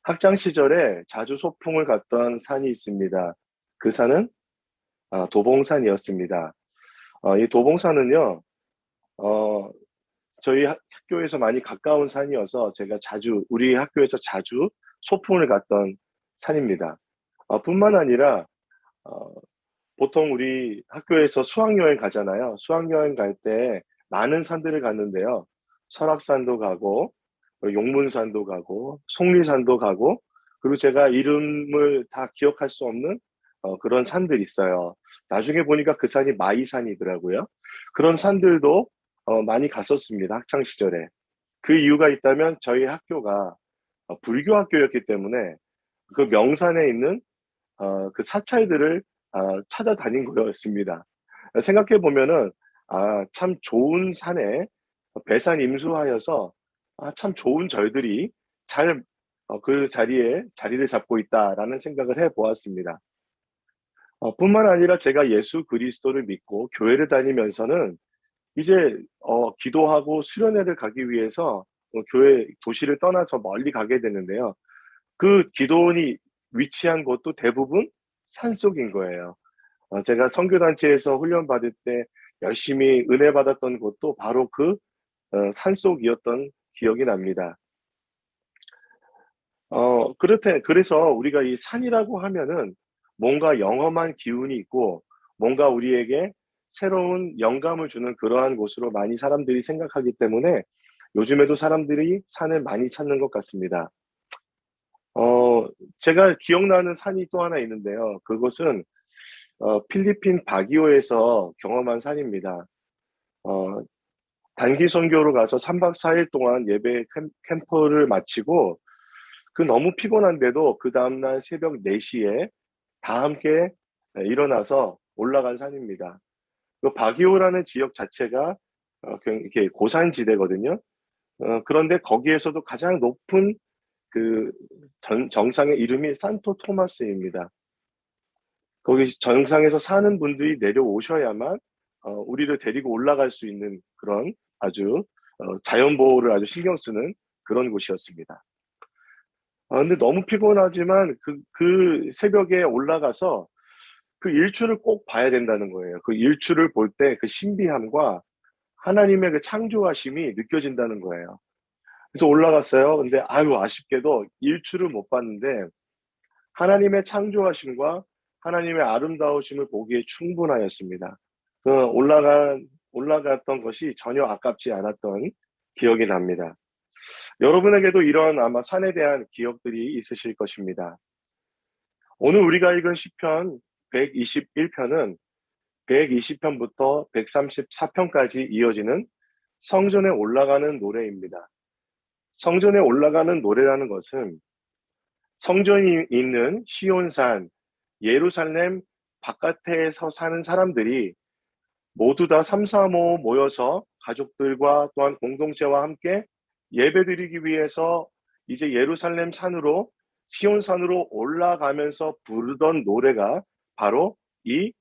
학창 시절에 자주 소풍을 갔던 산이 있습니다. 그 산은 도봉산이었습니다. 이 도봉산은요, 어, 저희 학교에서 많이 가까운 산이어서 제가 우리 학교에서 자주 소풍을 갔던 산입니다. 뿐만 아니라, 어, 보통 우리 학교에서 수학여행 가잖아요. 수학여행 갈 때 많은 산들을 갔는데요. 설악산도 가고, 용문산도 가고, 속리산도 가고, 그리고 제가 이름을 다 기억할 수 없는 그런 산들이 있어요. 나중에 보니까 그 산이 마이산이더라고요. 그런 산들도 많이 갔었습니다. 학창 시절에. 그 이유가 있다면 저희 학교가 불교 학교였기 때문에 그 명산에 있는 그 사찰들을 찾아다닌 거였습니다. 생각해 보면은 참 좋은 산에 배산 임수하여서 참 좋은 절들이 잘 그 자리에 자리를 잡고 있다라는 생각을 해 보았습니다. 뿐만 아니라 제가 예수 그리스도를 믿고 교회를 다니면서는 이제 기도하고 수련회를 가기 위해서 교회 도시를 떠나서 멀리 가게 되는데요. 그 기도원이 위치한 곳도 대부분 산속인 거예요. 제가 선교단체에서 훈련받을 때 열심히 은혜 받았던 곳도 바로 그 산속이었던 기억이 납니다. 그래서 우리가 이 산이라고 하면은 뭔가 영험한 기운이 있고 뭔가 우리에게 새로운 영감을 주는 그러한 곳으로 많이 사람들이 생각하기 때문에 요즘에도 사람들이 산을 많이 찾는 것 같습니다. 어, 제가 기억나는 산이 또 하나 있는데요. 그곳은 필리핀 바기오에서 경험한 산입니다. 어, 단기 선교로 가서 3박 4일 동안 예배 캠프를 마치고 너무 피곤한데도 그 다음날 새벽 4시에 다 함께 일어나서 올라간 산입니다. 그 바기오라는 지역 자체가 이렇게 고산지대거든요. 그런데 거기에서도 가장 높은 그 정상의 이름이 산토 토마스입니다. 거기 정상에서 사는 분들이 내려오셔야만 우리를 데리고 올라갈 수 있는 그런 아주 자연 보호를 아주 신경 쓰는 그런 곳이었습니다. 근데 너무 피곤하지만 그 새벽에 올라가서 그 일출을 꼭 봐야 된다는 거예요. 그 일출을 볼 때 그 신비함과 하나님의 그 창조하심이 느껴진다는 거예요. 그래서 올라갔어요. 근데 아유, 아쉽게도 일출을 못 봤는데 하나님의 창조하심과 하나님의 아름다우심을 보기에 충분하였습니다. 올라갔던 것이 전혀 아깝지 않았던 기억이 납니다. 여러분에게도 이런 아마 산에 대한 기억들이 있으실 것입니다. 오늘 우리가 읽은 시편 121편은 120편부터 134편까지 이어지는 성전에 올라가는 노래입니다. 성전에 올라가는 노래라는 것은 성전이 있는 시온산, 예루살렘 바깥에서 사는 사람들이 모두 다 삼삼오오 모여서 가족들과 또한 공동체와 함께 예배드리기 위해서 이제 예루살렘 산으로 시온산으로 올라가면서 부르던 노래가 바로 이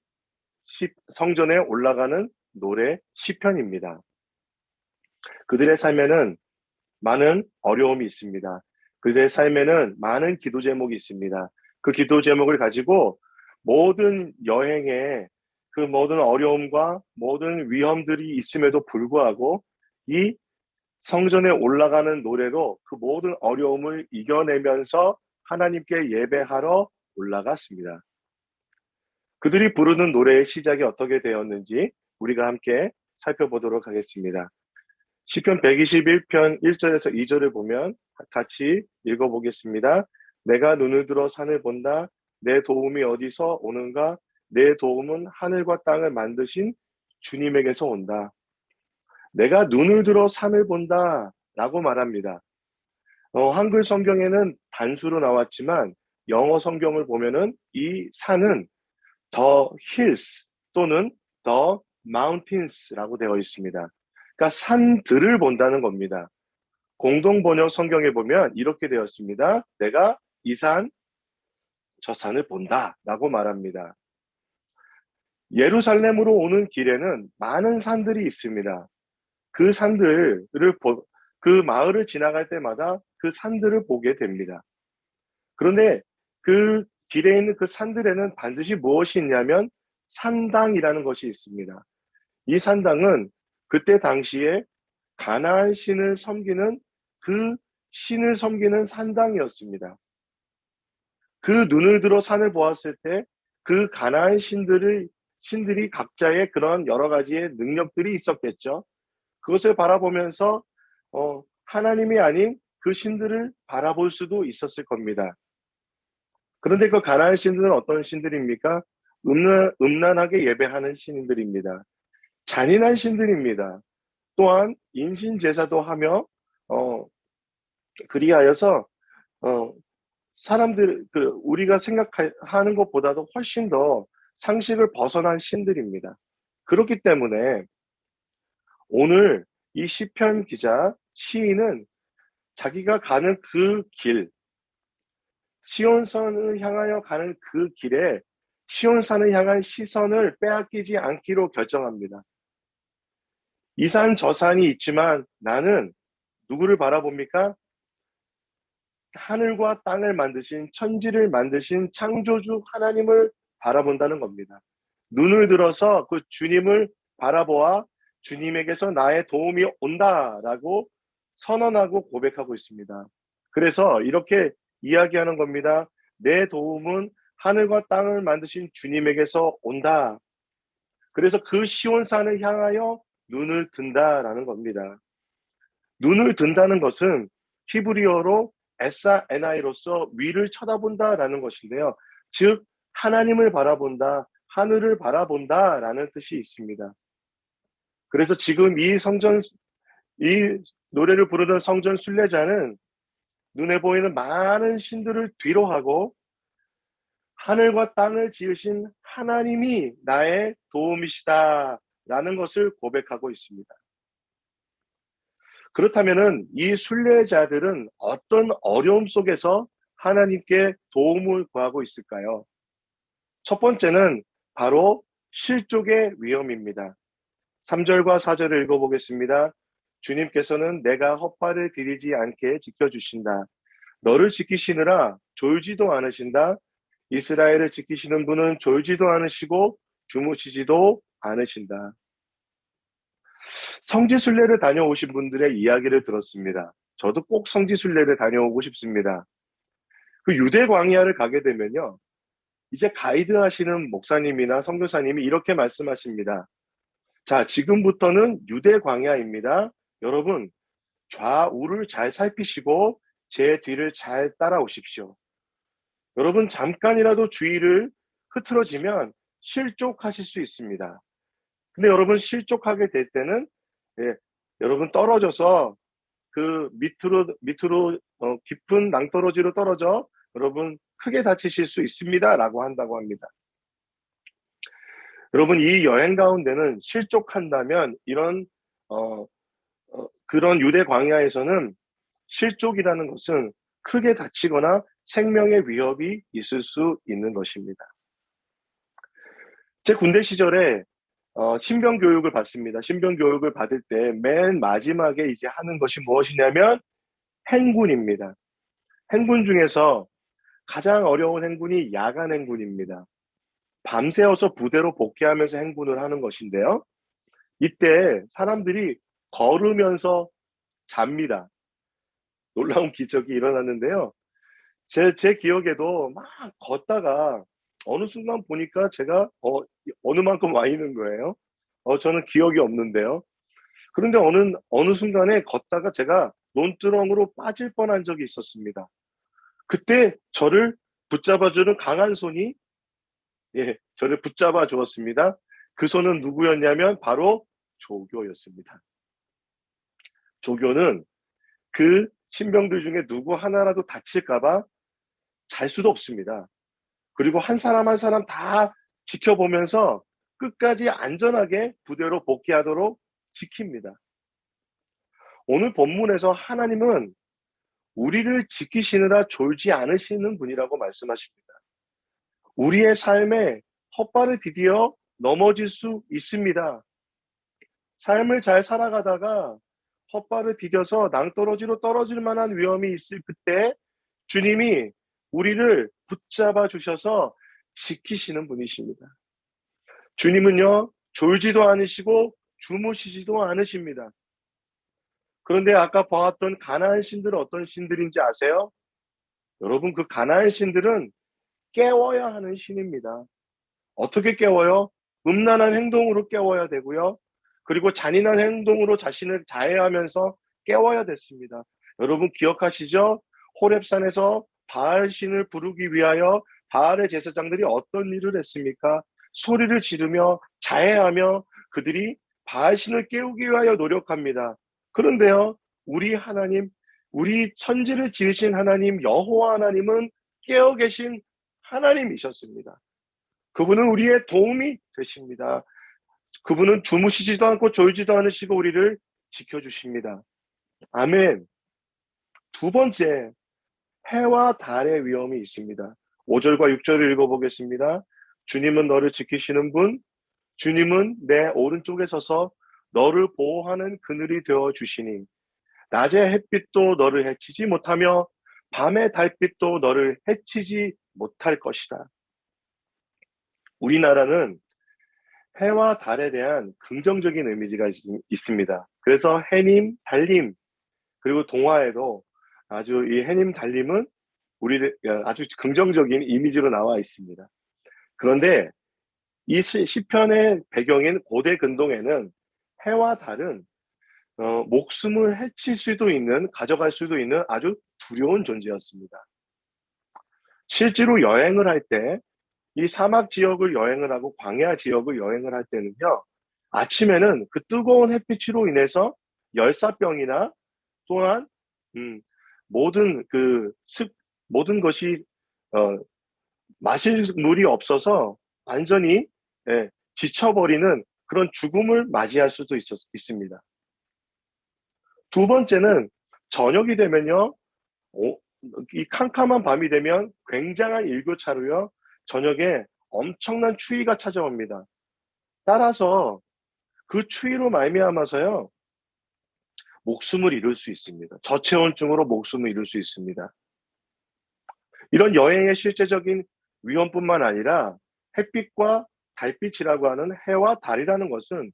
성전에 올라가는 노래 시편입니다. 그들의 삶에는 많은 어려움이 있습니다. 그들의 삶에는 많은 기도 제목이 있습니다. 그 기도 제목을 가지고 모든 여행에 그 모든 어려움과 모든 위험들이 있음에도 불구하고 이 성전에 올라가는 노래로 그 모든 어려움을 이겨내면서 하나님께 예배하러 올라갔습니다. 그들이 부르는 노래의 시작이 어떻게 되었는지 우리가 함께 살펴보도록 하겠습니다. 시편 121편 1절에서 2절을 보면 같이 읽어보겠습니다. 내가 눈을 들어 산을 본다. 내 도움이 어디서 오는가? 내 도움은 하늘과 땅을 만드신 주님에게서 온다. 내가 눈을 들어 산을 본다 라고 말합니다. 한글 성경에는 단수로 나왔지만 영어 성경을 보면은 이 산은 the hills 또는 the mountains라고 되어 있습니다. 그러니까 산들을 본다는 겁니다. 공동 번역 성경에 보면 이렇게 되었습니다. 내가 이 산, 저 산을 본다라고 말합니다. 예루살렘으로 오는 길에는 많은 산들이 있습니다. 그 산들을 그 마을을 지나갈 때마다 그 산들을 보게 됩니다. 그런데 그 길에 있는 그 산들에는 반드시 무엇이 있냐면 산당이라는 것이 있습니다. 이 산당은 그때 당시에 가나안 신을 섬기는 그 신을 섬기는 산당이었습니다. 그 눈을 들어 산을 보았을 때 그 가나안 신들이 각자의 그런 여러 가지의 능력들이 있었겠죠. 그것을 바라보면서 하나님이 아닌 그 신들을 바라볼 수도 있었을 겁니다. 그런데 그 가나안 신들은 어떤 신들입니까? 음란하게 예배하는 신들입니다. 잔인한 신들입니다. 또한 인신 제사도 하며 어, 그리하여서 어, 사람들 우리가 생각하는 것보다도 훨씬 더 상식을 벗어난 신들입니다. 그렇기 때문에 오늘 이 시편 기자 시인은 자기가 가는 그 길, 시온산을 향하여 가는 그 길에 시온산을 향한 시선을 빼앗기지 않기로 결정합니다. 이 산 저 산이 있지만 나는 누구를 바라봅니까? 하늘과 땅을 만드신 천지를 만드신 창조주 하나님을 바라본다는 겁니다. 눈을 들어서 그 주님을 바라보아 주님에게서 나의 도움이 온다라고 선언하고 고백하고 있습니다. 그래서 이렇게 이야기하는 겁니다. 내 도움은 하늘과 땅을 만드신 주님에게서 온다. 그래서 그 시온산을 향하여 눈을 든다라는 겁니다. 눈을 든다는 것은 히브리어로 에사 에나이로서 위를 쳐다본다라는 것인데요. 즉 하나님을 바라본다, 하늘을 바라본다라는 뜻이 있습니다. 그래서 지금 이 노래를 부르는 성전 순례자는 눈에 보이는 많은 신들을 뒤로하고 하늘과 땅을 지으신 하나님이 나의 도움이시다라는 것을 고백하고 있습니다. 그렇다면은 이 순례자들은 어떤 어려움 속에서 하나님께 도움을 구하고 있을까요? 첫 번째는 바로 실족의 위험입니다. 3절과 4절을 읽어보겠습니다. 주님께서는 내가 헛발을 디디지 않게 지켜주신다. 너를 지키시느라 졸지도 않으신다. 이스라엘을 지키시는 분은 졸지도 않으시고 주무시지도 않으신다. 성지순례를 다녀오신 분들의 이야기를 들었습니다. 저도 꼭 성지순례를 다녀오고 싶습니다. 그 유대 광야를 가게 되면요. 이제 가이드 하시는 목사님이나 선교사님이 이렇게 말씀하십니다. 자, 지금부터는 유대 광야입니다. 여러분, 좌우를 잘 살피시고 제 뒤를 잘 따라오십시오. 여러분, 잠깐이라도 주의를 흐트러지면 실족하실 수 있습니다. 근데 여러분, 실족하게 될 때는 예, 여러분 떨어져서 그 밑으로 깊은 낭떠러지로 떨어져 여러분 크게 다치실 수 있습니다라고 한다고 합니다. 여러분 이 여행 가운데는 실족한다면 이런 그런 유대 광야에서는 실족이라는 것은 크게 다치거나 생명의 위협이 있을 수 있는 것입니다. 제 군대 시절에 신병 교육을 받습니다. 신병 교육을 받을 때 맨 마지막에 이제 하는 것이 무엇이냐면 행군입니다. 행군 중에서 가장 어려운 행군이 야간 행군입니다. 밤새워서 부대로 복귀하면서 행군을 하는 것인데요. 이때 사람들이 걸으면서 잡니다. 놀라운 기적이 일어났는데요. 제 기억에도 막 걷다가 어느 순간 보니까 제가 어느 만큼 와 있는 거예요. 저는 기억이 없는데요. 그런데 어느 순간에 걷다가 제가 논두렁으로 빠질 뻔한 적이 있었습니다. 그때 저를 붙잡아주는 강한 손이 저를 붙잡아 주었습니다. 그 손은 누구였냐면 바로 조교였습니다. 조교는 그 신병들 중에 누구 하나라도 다칠까봐 잘 수도 없습니다. 그리고 한 사람 한 사람 다 지켜보면서 끝까지 안전하게 부대로 복귀하도록 지킵니다. 오늘 본문에서 하나님은 우리를 지키시느라 졸지 않으시는 분이라고 말씀하십니다. 우리의 삶에 헛발을 디디어 넘어질 수 있습니다. 삶을 잘 살아가다가 헛발을 디뎌서 낭떠러지로 떨어질 만한 위험이 있을 그때 주님이 우리를 붙잡아 주셔서 지키시는 분이십니다. 주님은요, 졸지도 않으시고 주무시지도 않으십니다. 그런데 아까 보았던 가나안 신들은 어떤 신들인지 아세요? 여러분, 그 가나안 신들은 깨워야 하는 신입니다. 어떻게 깨워요? 음란한 행동으로 깨워야 되고요. 그리고 잔인한 행동으로 자신을 자해하면서 깨워야 됐습니다. 여러분 기억하시죠? 호렙산에서 바알 신을 부르기 위하여 바알의 제사장들이 어떤 일을 했습니까? 소리를 지르며 자해하며 그들이 바알 신을 깨우기 위하여 노력합니다. 그런데요, 우리 하나님, 우리 천지를 지으신 하나님 여호와 하나님은 깨어 계신 하나님이셨습니다. 그분은 우리의 도움이 되십니다. 그분은 주무시지도 않고 졸지도 않으시고 우리를 지켜주십니다. 아멘. 두 번째, 해와 달의 위험이 있습니다. 5절과 6절을 읽어보겠습니다. 주님은 너를 지키시는 분, 주님은 내 오른쪽에 서서 너를 보호하는 그늘이 되어 주시니 낮의 햇빛도 너를 해치지 못하며 밤의 달빛도 너를 해치지 못할 것이다. 우리나라는 해와 달에 대한 긍정적인 이미지가 있습니다. 그래서 해님, 달님, 그리고 동화에도 아주 이 해님, 달님은 우리를 아주 긍정적인 이미지로 나와 있습니다. 그런데 이 시편의 배경인 고대 근동에는 해와 달은 목숨을 해칠 수도 있는, 가져갈 수도 있는 아주 두려운 존재였습니다. 실제로 여행을 할 때, 이 사막 지역을 여행을 하고 광야 지역을 여행을 할 때는요, 아침에는 그 뜨거운 햇빛으로 인해서 열사병이나 또한 모든 모든 것이 마실 물이 없어서 완전히 지쳐버리는 그런 죽음을 맞이할 수도 있습니다. 두 번째는 저녁이 되면요, 이 캄캄한 밤이 되면 굉장한 일교차로요, 저녁에 엄청난 추위가 찾아옵니다. 따라서 그 추위로 말미암아서요, 목숨을 잃을 수 있습니다. 저체온증으로 목숨을 잃을 수 있습니다. 이런 여행의 실제적인 위험뿐만 아니라 햇빛과 달빛이라고 하는 해와 달이라는 것은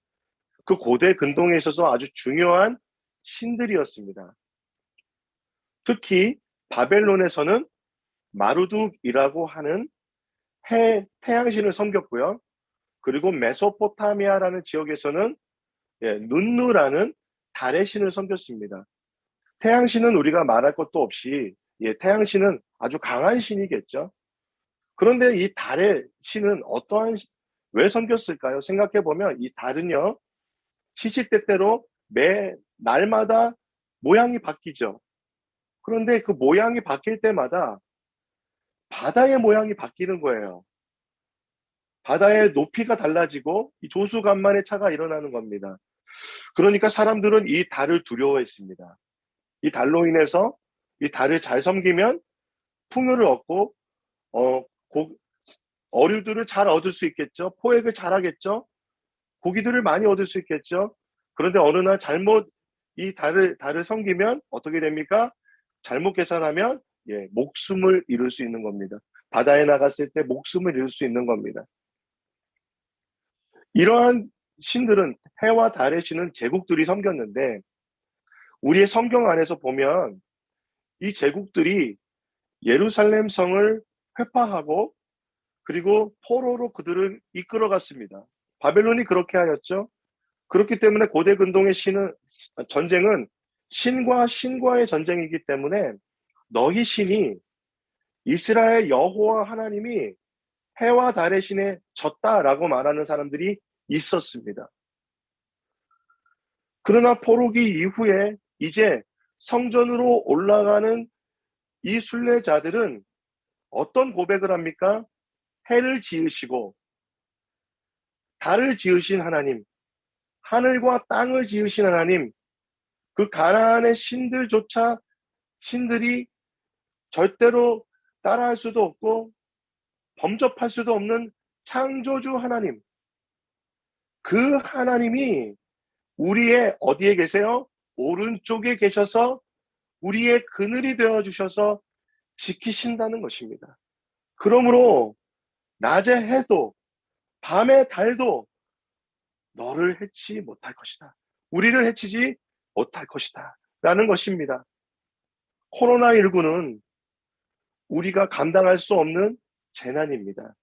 그 고대 근동에 있어서 아주 중요한 신들이었습니다. 특히 바벨론에서는 마루둑이라고 하는 태양신을 섬겼고요. 그리고 메소포타미아라는 지역에서는 눈누라는 달의 신을 섬겼습니다. 태양신은 우리가 말할 것도 없이 태양신은 아주 강한 신이겠죠. 그런데 이 달의 신은 왜 섬겼을까요? 생각해보면 이 달은요, 시시때때로 매 날마다 모양이 바뀌죠. 그런데 그 모양이 바뀔 때마다 바다의 모양이 바뀌는 거예요. 바다의 높이가 달라지고 이 조수간만의 차가 일어나는 겁니다. 그러니까 사람들은 이 달을 두려워했습니다. 이 달로 인해서 이 달을 잘 섬기면 풍요를 얻고 어류들을 잘 얻을 수 있겠죠. 포획을 잘 하겠죠. 고기들을 많이 얻을 수 있겠죠. 그런데 어느 날 잘못 이 달을 섬기면 어떻게 됩니까? 잘못 계산하면 목숨을 잃을 수 있는 겁니다. 바다에 나갔을 때 목숨을 잃을 수 있는 겁니다. 이러한 신들은, 해와 달의 신은 제국들이 섬겼는데 우리의 성경 안에서 보면 이 제국들이 예루살렘 성을 회파하고 그리고 포로로 그들을 이끌어갔습니다. 바벨론이 그렇게 하였죠. 그렇기 때문에 고대 근동의 전쟁은 신과 신과의 전쟁이기 때문에 너희 신이, 이스라엘 여호와 하나님이 해와 달의 신에 졌다라고 말하는 사람들이 있었습니다. 그러나 포로기 이후에 이제 성전으로 올라가는 이 순례자들은 어떤 고백을 합니까? 해를 지으시고 달을 지으신 하나님, 하늘과 땅을 지으신 하나님, 그 가나안의 신들이 절대로 따라할 수도 없고 범접할 수도 없는 창조주 하나님, 그 하나님이 우리의 어디에 계세요? 오른쪽에 계셔서 우리의 그늘이 되어 주셔서 지키신다는 것입니다. 그러므로 낮에 해도 밤에 달도 너를 해치지 못할 것이다. 우리를 해치지 못할 것이다. 라는 것입니다. 코로나19는 우리가 감당할 수 없는 재난입니다.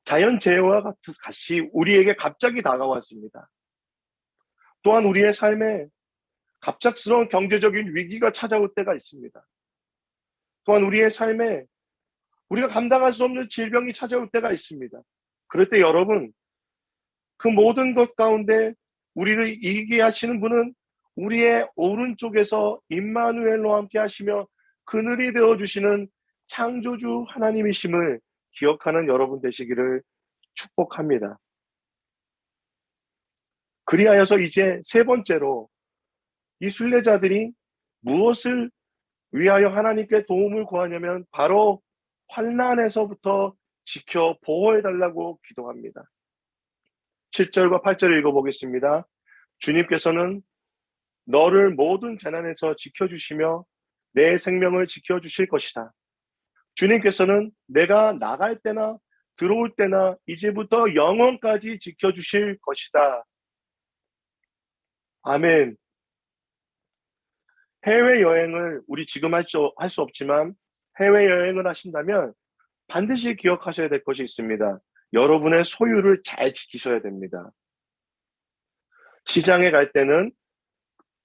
자연재해와 같이 우리에게 갑자기 다가왔습니다. 또한 우리의 삶에 갑작스러운 경제적인 위기가 찾아올 때가 있습니다. 또한 우리의 삶에 우리가 감당할 수 없는 질병이 찾아올 때가 있습니다. 그럴 때 여러분, 그 모든 것 가운데 우리를 이기게 하시는 분은 우리의 오른쪽에서 임마누엘로 함께 하시며 그늘이 되어주시는 창조주 하나님이심을 기억하는 여러분 되시기를 축복합니다. 그리하여서 이제 세 번째로 이 순례자들이 무엇을 위하여 하나님께 도움을 구하냐면 바로 환난에서부터 지켜 보호해달라고 기도합니다. 7절과 8절을 읽어보겠습니다. 주님께서는 너를 모든 재난에서 지켜주시며 내 생명을 지켜주실 것이다. 주님께서는 내가 나갈 때나 들어올 때나 이제부터 영원까지 지켜주실 것이다. 아멘. 해외여행을 우리 지금 할 수 없지만 해외여행을 하신다면 반드시 기억하셔야 될 것이 있습니다. 여러분의 소유를 잘 지키셔야 됩니다. 시장에 갈 때는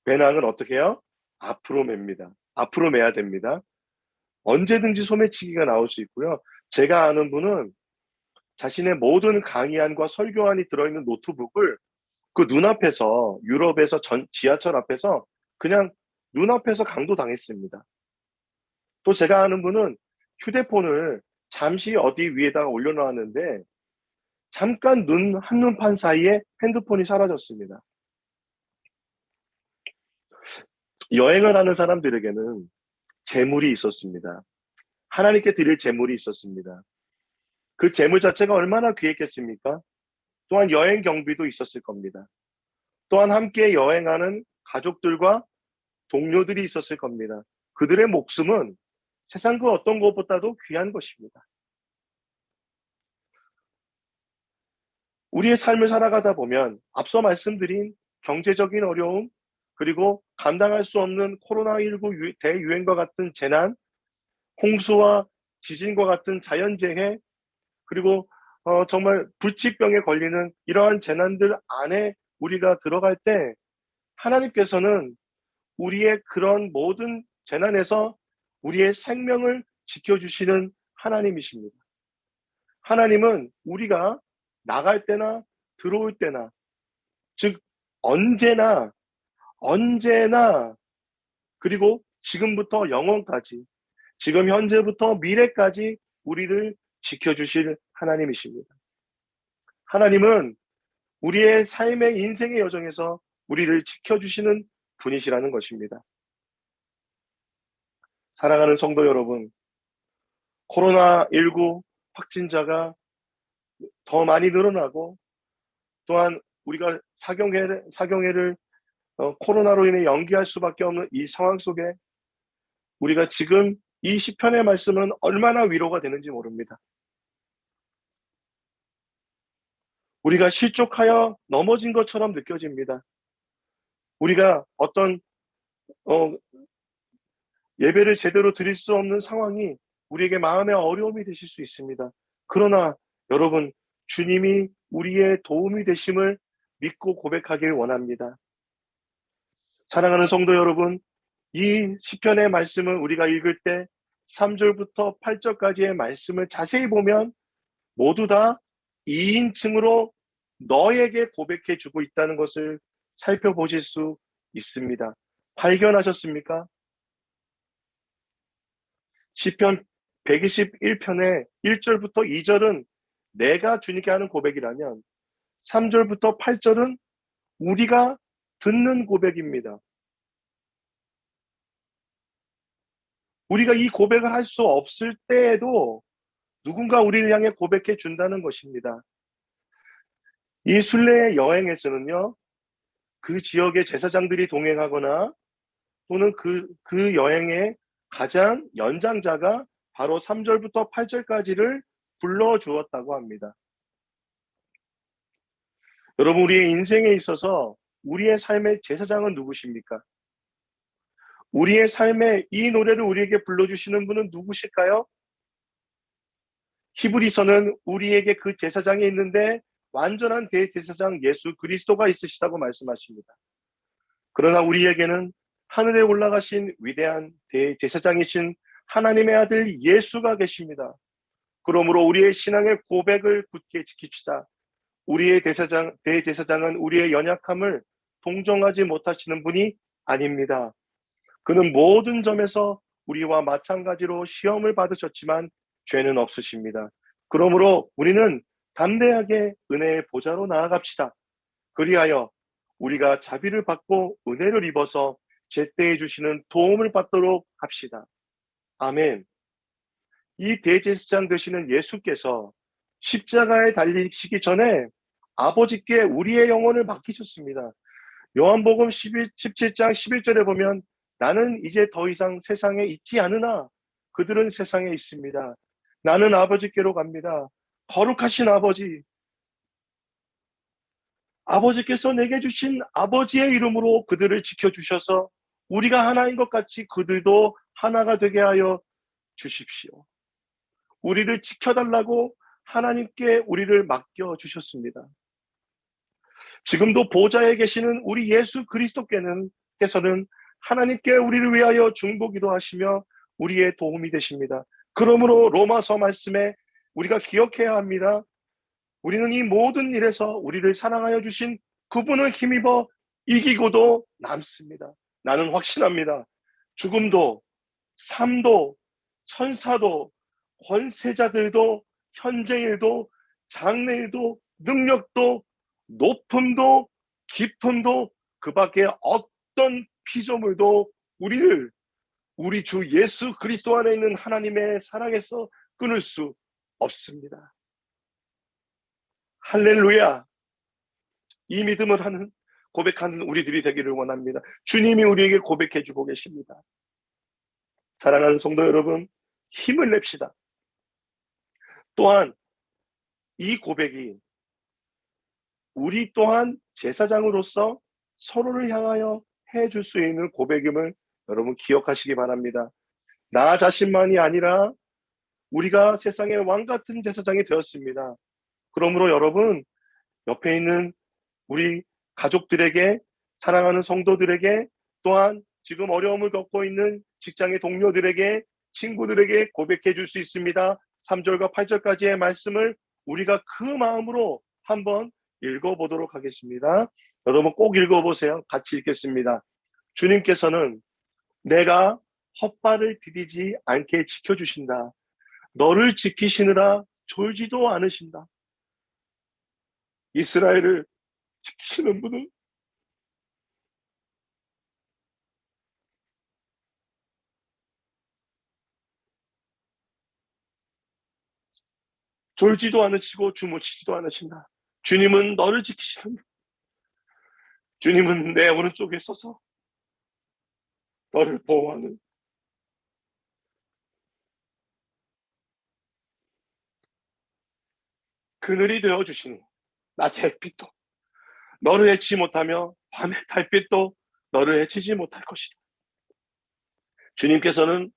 배낭을 어떻게 해요? 앞으로 맵니다. 앞으로 매야 됩니다. 언제든지 소매치기가 나올 수 있고요. 제가 아는 분은 자신의 모든 강의안과 설교안이 들어있는 노트북을 그 눈앞에서 유럽에서 지하철 앞에서 그냥 눈앞에서 강도당했습니다. 또 제가 아는 분은 휴대폰을 잠시 어디 위에다가 올려놓았는데 잠깐 한눈판 사이에 핸드폰이 사라졌습니다. 여행을 하는 사람들에게는 재물이 있었습니다. 하나님께 드릴 재물이 있었습니다. 그 재물 자체가 얼마나 귀했겠습니까? 또한 여행 경비도 있었을 겁니다. 또한 함께 여행하는 가족들과 동료들이 있었을 겁니다. 그들의 목숨은 세상 그 어떤 것보다도 귀한 것입니다. 우리의 삶을 살아가다 보면 앞서 말씀드린 경제적인 어려움, 그리고 감당할 수 없는 코로나19 대유행과 같은 재난, 홍수와 지진과 같은 자연재해, 그리고 정말 불치병에 걸리는 이러한 재난들 안에 우리가 들어갈 때 하나님께서는 우리의 그런 모든 재난에서 우리의 생명을 지켜주시는 하나님이십니다. 하나님은 우리가 나갈 때나 들어올 때나, 즉 언제나 그리고 지금부터 영원까지, 지금 현재부터 미래까지 우리를 지켜주실 하나님이십니다. 하나님은 우리의 삶의 인생의 여정에서 우리를 지켜주시는 분이시라는 것입니다. 사랑하는 성도 여러분, 코로나19 확진자가 더 많이 늘어나고 또한 우리가 사경회를 코로나로 인해 연기할 수밖에 없는 이 상황 속에 우리가 지금 이 시편의 말씀은 얼마나 위로가 되는지 모릅니다. 우리가 실족하여 넘어진 것처럼 느껴집니다. 우리가 어떤 예배를 제대로 드릴 수 없는 상황이 우리에게 마음의 어려움이 되실 수 있습니다. 그러나 여러분, 주님이 우리의 도움이 되심을 믿고 고백하길 원합니다. 사랑하는 성도 여러분, 이 시편의 말씀을 우리가 읽을 때 3절부터 8절까지의 말씀을 자세히 보면 모두 다 2인칭으로 너에게 고백해 주고 있다는 것을 살펴보실 수 있습니다. 발견하셨습니까? 시편 121편의 1절부터 2절은 내가 주님께 하는 고백이라면 3절부터 8절은 우리가 듣는 고백입니다. 우리가 이 고백을 할 수 없을 때에도 누군가 우리를 향해 고백해 준다는 것입니다. 이 순례 여행에서는요, 그 지역의 제사장들이 동행하거나 또는 그 여행에 가장 연장자가 바로 3절부터 8절까지를 불러주었다고 합니다. 여러분, 우리의 인생에 있어서 우리의 삶의 제사장은 누구십니까? 우리의 삶에 이 노래를 우리에게 불러주시는 분은 누구실까요? 히브리서는 우리에게 그 제사장이 있는데 완전한 대제사장 예수 그리스도가 있으시다고 말씀하십니다. 그러나 우리에게는 하늘에 올라가신 위대한 대제사장이신 하나님의 아들 예수가 계십니다. 그러므로 우리의 신앙의 고백을 굳게 지킵시다. 우리의 대제사장은 우리의 연약함을 동정하지 못하시는 분이 아닙니다. 그는 모든 점에서 우리와 마찬가지로 시험을 받으셨지만 죄는 없으십니다. 그러므로 우리는 담대하게 은혜의 보좌로 나아갑시다. 그리하여 우리가 자비를 받고 은혜를 입어서 제때에 주시는 도움을 받도록 합시다. 아멘. 이 대제사장 되시는 예수께서 십자가에 달리시기 전에 아버지께 우리의 영혼을 맡기셨습니다. 요한복음 17장 11절에 보면 나는 이제 더 이상 세상에 있지 않으나 그들은 세상에 있습니다. 나는 아버지께로 갑니다. 거룩하신 아버지, 아버지께서 내게 주신 아버지의 이름으로 그들을 지켜주셔서 우리가 하나인 것 같이 그들도 하나가 되게 하여 주십시오. 우리를 지켜달라고 하나님께 우리를 맡겨주셨습니다. 지금도 보좌에 계시는 우리 예수 그리스도께서는 하나님께 우리를 위하여 중보기도 하시며 우리의 도움이 되십니다. 그러므로 로마서 말씀에 우리가 기억해야 합니다. 우리는 이 모든 일에서 우리를 사랑하여 주신 그분을 힘입어 이기고도 남습니다. 나는 확신합니다. 죽음도, 삶도, 천사도, 권세자들도, 현재일도, 장래일도, 능력도, 높음도, 깊음도, 그 밖에 어떤 피조물도 우리를 우리 주 예수 그리스도 안에 있는 하나님의 사랑에서 끊을 수 없습니다. 할렐루야! 이 믿음을 하는 고백하는 우리들이 되기를 원합니다. 주님이 우리에게 고백해 주고 계십니다. 사랑하는 성도 여러분, 힘을 냅시다. 또한 이 고백이 우리 또한 제사장으로서 서로를 향하여 해줄 수 있는 고백임을 여러분 기억하시기 바랍니다. 나 자신만이 아니라 우리가 세상의 왕 같은 제사장이 되었습니다. 그러므로 여러분, 옆에 있는 우리 가족들에게, 사랑하는 성도들에게, 또한 지금 어려움을 겪고 있는 직장의 동료들에게, 친구들에게 고백해 줄 수 있습니다. 3절과 8절까지의 말씀을 우리가 그 마음으로 한번 읽어보도록 하겠습니다. 여러분 꼭 읽어보세요. 같이 읽겠습니다. 주님께서는 내가 헛발을 디디지 않게 지켜주신다. 너를 지키시느라 졸지도 않으신다. 이스라엘을 지키시는 분은 졸지도 않으시고 주무시지도 않으신다. 주님은 너를 지키시는 분. 주님은 내 오른쪽에 서서 너를 보호하는 그늘이 되어주시니 낮의 햇빛도 너를 해치지 못하며 밤의 달빛도 너를 해치지 못할 것이다. 주님께서는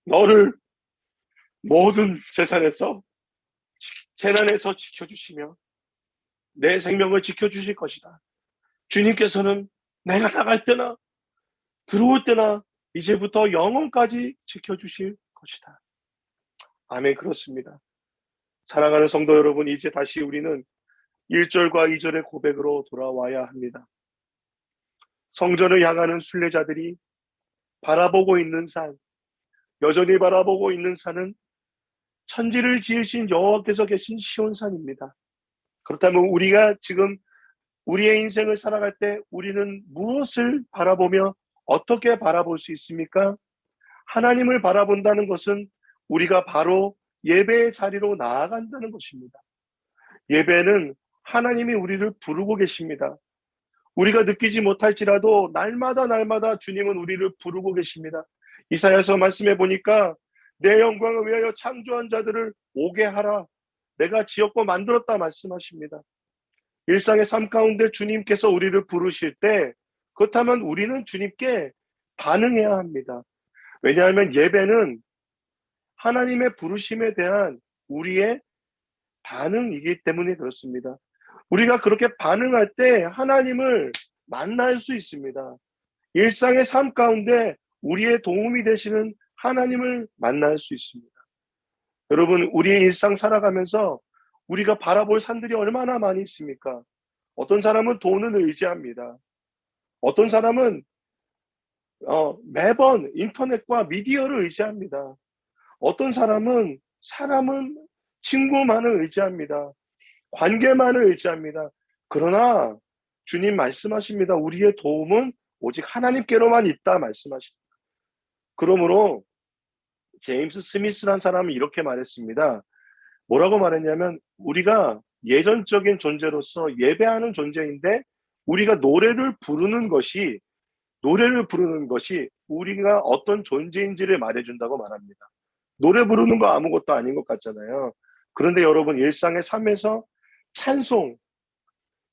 너를 모든 재난에서 지켜주시며 내 생명을 지켜주실 것이다. 주님께서는 내가 나갈 때나 들어올 때나 이제부터 영원까지 지켜주실 것이다. 아멘. 그렇습니다. 사랑하는 성도 여러분, 이제 다시 우리는 1절과 2절의 고백으로 돌아와야 합니다. 성전을 향하는 순례자들이 바라보고 있는 산, 여전히 바라보고 있는 산은 천지를 지으신 여호와께서 계신 시온산입니다. 그렇다면 우리가 지금 우리의 인생을 살아갈 때 우리는 무엇을 바라보며 어떻게 바라볼 수 있습니까? 하나님을 바라본다는 것은 우리가 바로 예배의 자리로 나아간다는 것입니다. 예배는 하나님이 우리를 부르고 계십니다. 우리가 느끼지 못할지라도 날마다 주님은 우리를 부르고 계십니다. 이사야서 말씀해 보니까 내 영광을 위하여 창조한 자들을 오게 하라. 내가 지었고 만들었다 말씀하십니다. 일상의 삶 가운데 주님께서 우리를 부르실 때 그렇다면 우리는 주님께 반응해야 합니다. 왜냐하면 예배는 하나님의 부르심에 대한 우리의 반응이기 때문에 그렇습니다. 우리가 그렇게 반응할 때 하나님을 만날 수 있습니다. 일상의 삶 가운데 우리의 도움이 되시는 하나님을 만날 수 있습니다. 여러분, 우리의 일상 살아가면서 우리가 바라볼 산들이 얼마나 많이 있습니까? 어떤 사람은 돈을 의지합니다. 어떤 사람은 매번 인터넷과 미디어를 의지합니다. 어떤 사람은 친구만을 의지합니다. 관계만을 의지합니다. 그러나 주님 말씀하십니다. 우리의 도움은 오직 하나님께로만 있다 말씀하십니다. 그러므로 제임스 스미스라는 사람은 이렇게 말했습니다. 뭐라고 말했냐면 우리가 예전적인 존재로서 예배하는 존재인데 우리가 노래를 부르는 것이 우리가 어떤 존재인지를 말해준다고 말합니다. 노래 부르는 거 아무것도 아닌 것 같잖아요. 그런데 여러분 일상의 삶에서 찬송,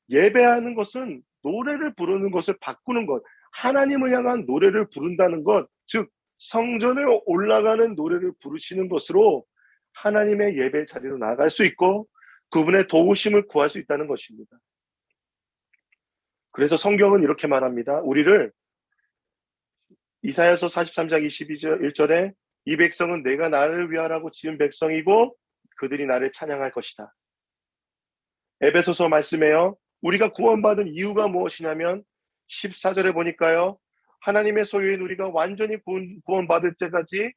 예배하는 것은 노래를 부르는 것을 바꾸는 것, 하나님을 향한 노래를 부른다는 것, 즉 성전에 올라가는 노래를 부르시는 것으로 하나님의 예배 자리로 나아갈 수 있고 그분의 도우심을 구할 수 있다는 것입니다. 그래서 성경은 이렇게 말합니다. 우리를 이사야서 43장 21절에 이 백성은 내가 나를 위하라고 지은 백성이고 그들이 나를 찬양할 것이다. 에베소서 말씀에요. 우리가 구원받은 이유가 무엇이냐면 14절에 보니까요. 하나님의 소유인 우리가 완전히 구원받을 때까지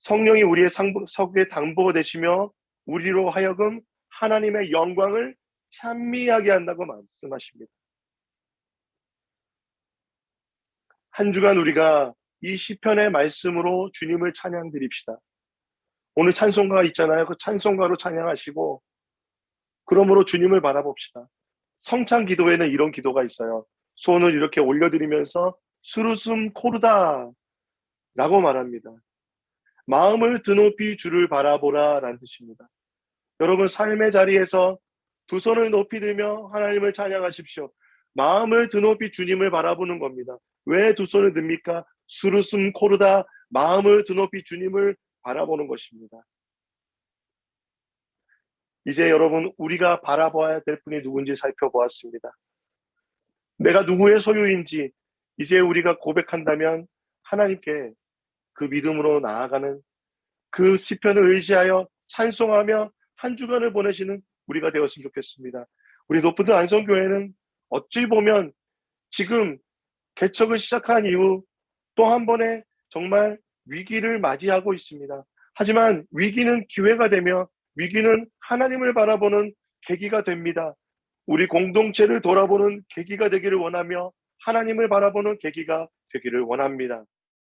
성령이 우리의 서구의 당보가 되시며 우리로 하여금 하나님의 영광을 찬미하게 한다고 말씀하십니다. 한 주간 우리가 이 시편의 말씀으로 주님을 찬양드립시다. 오늘 찬송가 있잖아요. 그 찬송가로 찬양하시고 그러므로 주님을 바라봅시다. 성찬 기도에는 이런 기도가 있어요. 손을 이렇게 올려드리면서 수르숨 코르다 라고 말합니다. 마음을 드높이 주를 바라보라 라는 뜻입니다. 여러분 삶의 자리에서 두 손을 높이 들며 하나님을 찬양하십시오. 마음을 드높이 주님을 바라보는 겁니다. 왜 두 손을 듭니까? 수르숨 코르다 마음을 드높이 주님을 바라보는 것입니다. 이제 여러분 우리가 바라봐야 될 분이 누군지 살펴보았습니다. 내가 누구의 소유인지 이제 우리가 고백한다면 하나님께 그 믿음으로 나아가는 그 시편을 의지하여 찬송하며 한 주간을 보내시는 우리가 되었으면 좋겠습니다. 우리 높은 안성교회는 어찌 보면 지금 개척을 시작한 이후 또 한 번의 정말 위기를 맞이하고 있습니다. 하지만 위기는 기회가 되며 위기는 하나님을 바라보는 계기가 됩니다. 우리 공동체를 돌아보는 계기가 되기를 원하며 하나님을 바라보는 계기가 되기를 원합니다.